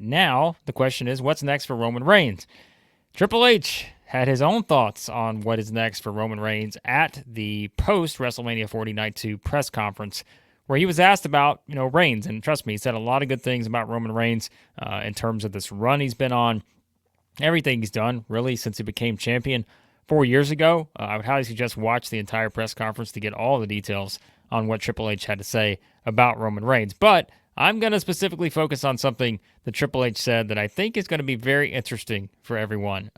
now the question is, what's next for Roman Reigns? Triple H had his own thoughts on what is next for Roman Reigns at the post-WrestleMania 40 Night 2 press conference, where he was asked about, Reigns. And trust me, he said a lot of good things about Roman Reigns in terms of this run he's been on, everything he's done, really, since he became champion 4 years ago. I would highly suggest watch the entire press conference to get all the details on what Triple H had to say about Roman Reigns. But I'm going to specifically focus on something that Triple H said that I think is going to be very interesting for everyone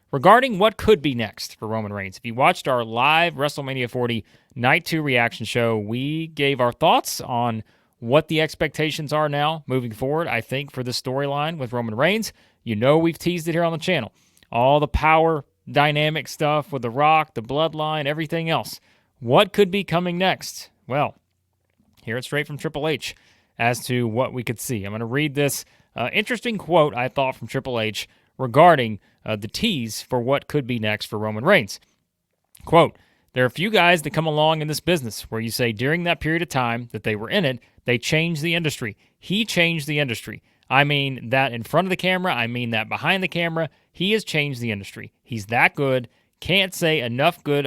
regarding what could be next for Roman Reigns. If you watched our live WrestleMania 40 Night 2 reaction show, we gave our thoughts on what the expectations are now moving forward, I think, for this storyline with Roman Reigns. We've teased it here on the channel. All the power dynamic stuff with The Rock, the Bloodline, everything else. What could be coming next? Well, hear it straight from Triple H as to what we could see. I'm going to read this interesting quote I thought from Triple H regarding the tease for what could be next for Roman Reigns. Quote, "There are a few guys that come along in this business where you say during that period of time that they were in it, they changed the industry. He changed the industry. I mean that in front of the camera. I mean that behind the camera. He has changed the industry. He's that good. Can't say enough good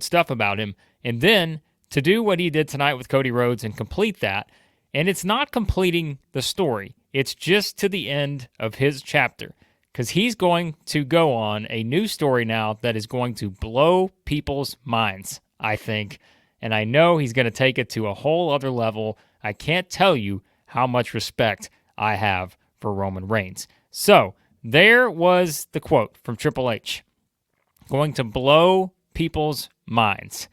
stuff about him. And then to do what he did tonight with Cody Rhodes and complete that, and it's not completing the story. It's just to the end of his chapter, because he's going to go on a new story now that is going to blow people's minds, I think. And I know he's going to take it to a whole other level. I can't tell you how much respect I have for Roman Reigns." So there was the quote from Triple H. Going to blow people's minds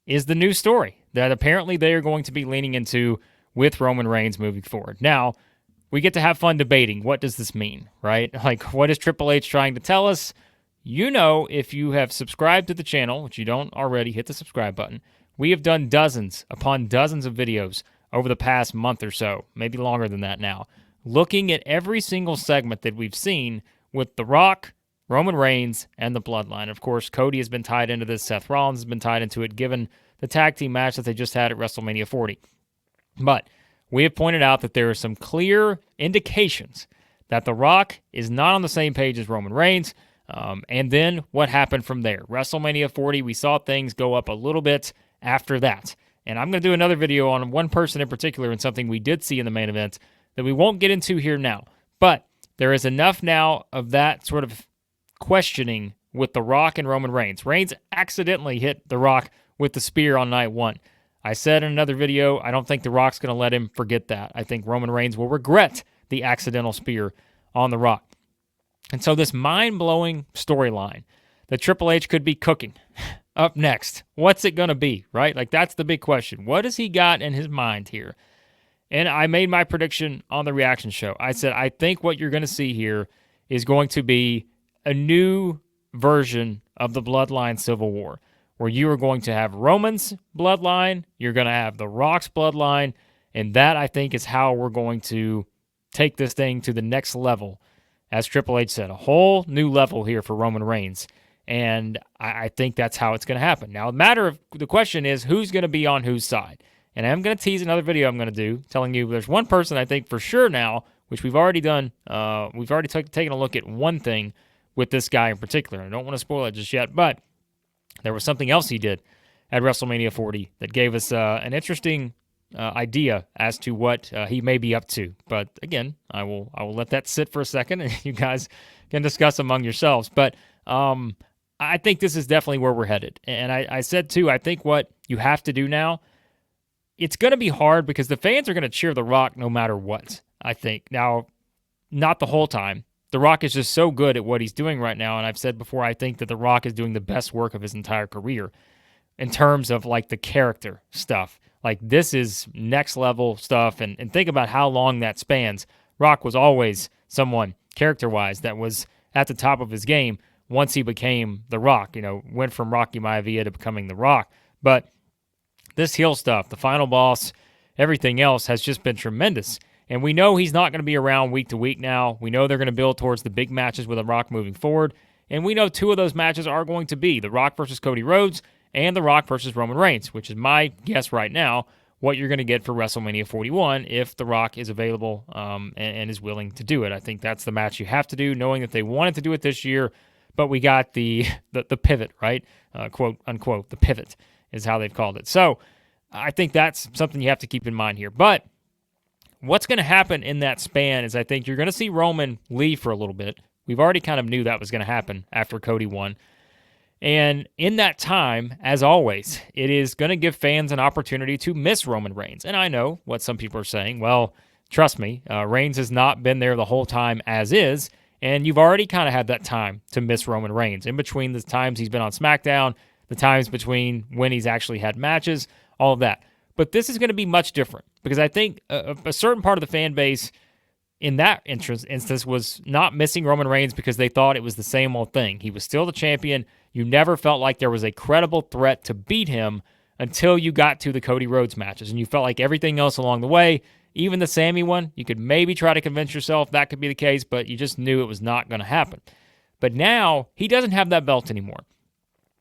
is the new story that apparently they are going to be leaning into with Roman Reigns moving forward. Now, we get to have fun debating. What does this mean, right? Like, what is Triple H trying to tell us? If you have subscribed to the channel, which you don't already, hit the subscribe button. We have done dozens upon dozens of videos over the past month or so, maybe longer than that now, looking at every single segment that we've seen with The Rock, Roman Reigns, and the Bloodline. Of course, Cody has been tied into this. Seth Rollins has been tied into it, given the tag team match that they just had at WrestleMania 40. But we have pointed out that there are some clear indications that The Rock is not on the same page as Roman Reigns. And then what happened from there? WrestleMania 40, we saw things go up a little bit after that. And I'm going to do another video on one person in particular and something we did see in the main event that we won't get into here now. But there is enough now of that sort of questioning with The Rock and Roman Reigns. Reigns accidentally hit The Rock with the spear on night one. I said in another video, I don't think The Rock's going to let him forget that. I think Roman Reigns will regret the accidental spear on The Rock. And so this mind-blowing storyline that Triple H could be cooking up next, what's it going to be, right? Like, that's the big question. What has he got in his mind here? And I made my prediction on the reaction show. I said, I think what you're going to see here is going to be a new version of the Bloodline Civil War, where you are going to have Roman's bloodline, you're going to have The Rock's bloodline, and that, I think, is how we're going to take this thing to the next level. As Triple H said, a whole new level here for Roman Reigns, and I think that's how it's going to happen. Now, the question is, who's going to be on whose side? And I'm going to tease another video I'm going to do, telling you there's one person I think for sure now, which we've already done, we've already taken a look at one thing with this guy in particular. I don't want to spoil it just yet, but there was something else he did at WrestleMania 40 that gave us an interesting idea as to what he may be up to. But again, I will let that sit for a second, and you guys can discuss among yourselves. But I think this is definitely where we're headed. And I said, too, I think what you have to do now, it's going to be hard because the fans are going to cheer The Rock no matter what, I think. Now, not the whole time. The Rock is just so good at what he's doing right now, and I've said before, I think that The Rock is doing the best work of his entire career in terms of, like, the character stuff. Like, this is next-level stuff, and think about how long that spans. Rock was always someone, character-wise, that was at the top of his game once he became The Rock. Went from Rocky Maivia to becoming The Rock. But this heel stuff, the final boss, everything else has just been tremendous. And we know he's not going to be around week to week now. We know they're going to build towards the big matches with The Rock moving forward. And we know two of those matches are going to be The Rock versus Cody Rhodes and The Rock versus Roman Reigns, which is my guess right now what you're going to get for WrestleMania 41 if The Rock is available and is willing to do it. I think that's the match you have to do, knowing that they wanted to do it this year, but we got the pivot, right? Quote, unquote, the pivot is how they've called it. So I think that's something you have to keep in mind here. But what's going to happen in that span is I think you're going to see Roman leave for a little bit. We've already kind of knew that was going to happen after Cody won. And in that time, as always, it is going to give fans an opportunity to miss Roman Reigns. And I know what some people are saying. Well, trust me, Reigns has not been there the whole time as is, and you've already kind of had that time to miss Roman Reigns. In between the times he's been on SmackDown, the times between when he's actually had matches, all of that. But this is going to be much different because I think a certain part of the fan base in that instance was not missing Roman Reigns because they thought it was the same old thing. He was still the champion. You never felt like there was a credible threat to beat him until you got to the Cody Rhodes matches. And you felt like everything else along the way, even the Sammy one, you could maybe try to convince yourself that could be the case, but you just knew it was not going to happen. But now he doesn't have that belt anymore.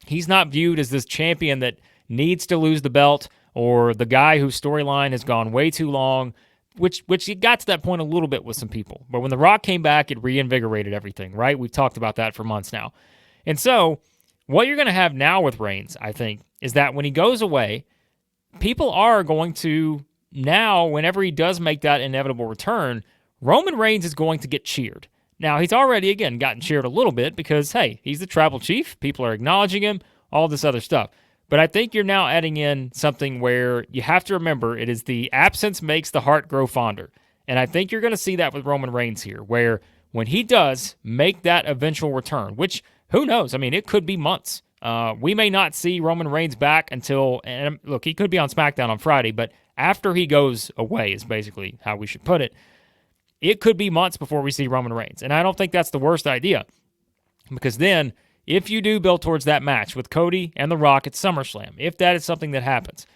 He's not viewed as this champion that needs to lose the belt or the guy whose storyline has gone way too long, which it got to that point a little bit with some people. But when The Rock came back, it reinvigorated everything, right? We've talked about that for months now. And so what you're going to have now with Reigns, I think, is that when he goes away, people are going to now, whenever he does make that inevitable return, Roman Reigns is going to get cheered. Now, he's already, again, gotten cheered a little bit because, hey, he's the tribal chief. People are acknowledging him, all this other stuff. But I think you're now adding in something where you have to remember it is the absence makes the heart grow fonder. And I think you're going to see that with Roman Reigns here, where when he does make that eventual return, which, who knows? I mean, it could be months. We may not see Roman Reigns back until, and look, he could be on SmackDown on Friday, but after he goes away is basically how we should put it. It could be months before we see Roman Reigns. And I don't think that's the worst idea. Because then, if you do build towards that match with Cody and The Rock at SummerSlam, if that is something that happens,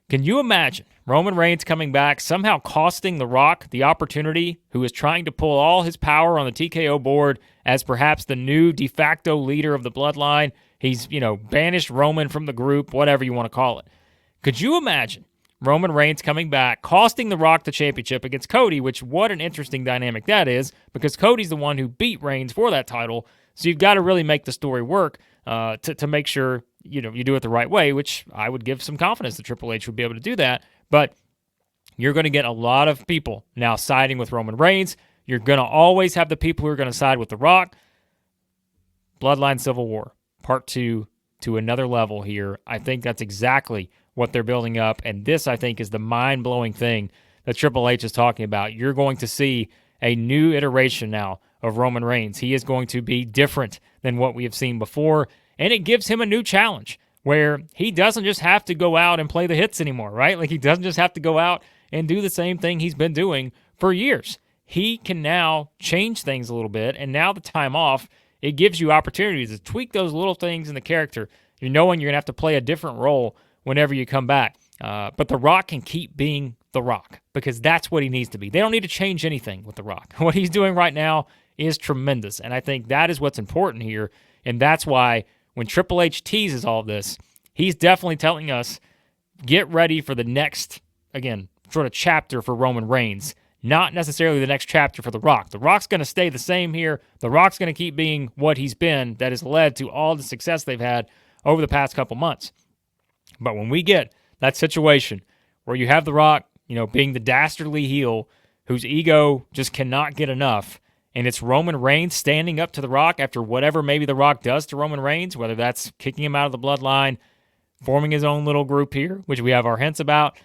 can you imagine Roman Reigns coming back, somehow costing The Rock the opportunity, who is trying to pull all his power on the TKO board as perhaps the new de facto leader of the Bloodline? He's, banished Roman from the group, whatever you want to call it. Could you imagine Roman Reigns coming back, costing The Rock the championship against Cody, which what an interesting dynamic that is, because Cody's the one who beat Reigns for that title. So you've got to really make the story work to make sure you do it the right way, which I would give some confidence that Triple H would be able to do that. But you're going to get a lot of people now siding with Roman Reigns. You're going to always have the people who are going to side with The Rock. Bloodline Civil War, Part 2 to another level here. I think that's exactly what they're building up, and this, I think, is the mind-blowing thing that Triple H is talking about. You're going to see a new iteration now of Roman Reigns. He is going to be different than what we have seen before, and it gives him a new challenge where he doesn't just have to go out and play the hits anymore, right? Like, he doesn't just have to go out and do the same thing he's been doing for years. He can now change things a little bit, and now the time off, it gives you opportunities to tweak those little things in the character. You're knowing you're going to have to play a different role whenever you come back. But The Rock can keep being The Rock because that's what he needs to be. They don't need to change anything with The Rock. What he's doing right now is tremendous, and I think that is what's important here, and that's why when Triple H teases all this, he's definitely telling us, get ready for the next, again, sort of chapter for Roman Reigns, not necessarily the next chapter for The Rock. The Rock's going to stay the same here. The Rock's going to keep being what he's been that has led to all the success they've had over the past couple months. But when we get that situation where you have The Rock, being the dastardly heel whose ego just cannot get enough, and it's Roman Reigns standing up to The Rock after whatever maybe The Rock does to Roman Reigns, whether that's kicking him out of the Bloodline, forming his own little group here, which we have our hints about,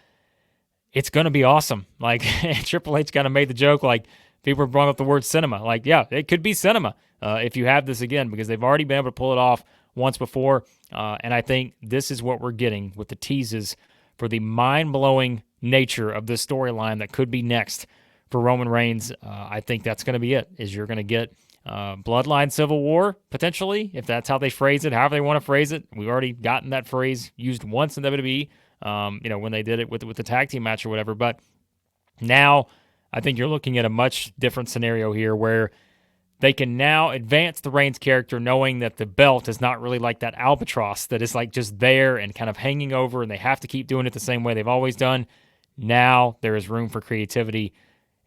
it's going to be awesome. Like, Triple H kind of made the joke, like, people brought up the word cinema. Like, yeah, it could be cinema if you have this again, because they've already been able to pull it off once before, and I think this is what we're getting with the teases for the mind-blowing nature of this storyline that could be next for Roman Reigns. I think that's going to be it, is you're going to get Bloodline Civil War, potentially, if that's how they phrase it, however they want to phrase it. We've already gotten that phrase used once in WWE, when they did it with the tag team match or whatever, but now I think you're looking at a much different scenario here where they can now advance the Reigns character knowing that the belt is not really like that albatross that is like just there and kind of hanging over, and they have to keep doing it the same way they've always done. Now there is room for creativity,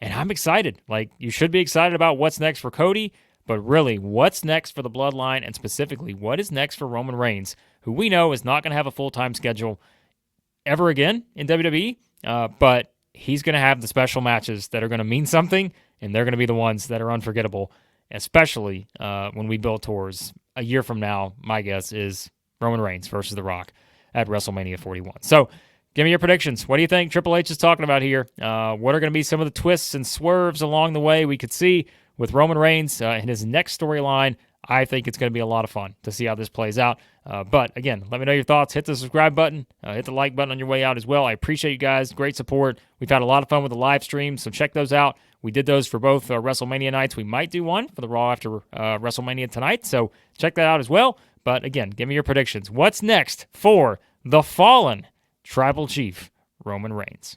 and I'm excited. Like, you should be excited about what's next for Cody, but really, what's next for the Bloodline, and specifically, what is next for Roman Reigns, who we know is not going to have a full-time schedule ever again in WWE, but he's going to have the special matches that are going to mean something, and they're going to be the ones that are unforgettable, especially when we build towards a year from now. My guess is Roman Reigns versus The Rock at WrestleMania 41. So give me your predictions. What do you think Triple H is talking about here? What are going to be some of the twists and swerves along the way we could see with Roman Reigns in his next storyline? I think it's going to be a lot of fun to see how this plays out. But again, let me know your thoughts. Hit the subscribe button. Hit the like button on your way out as well. I appreciate you guys. Great support. We've had a lot of fun with the live streams, so check those out. We did those for both WrestleMania nights. We might do one for the Raw after WrestleMania tonight, so check that out as well. But again, give me your predictions. What's next for the fallen Tribal Chief, Roman Reigns?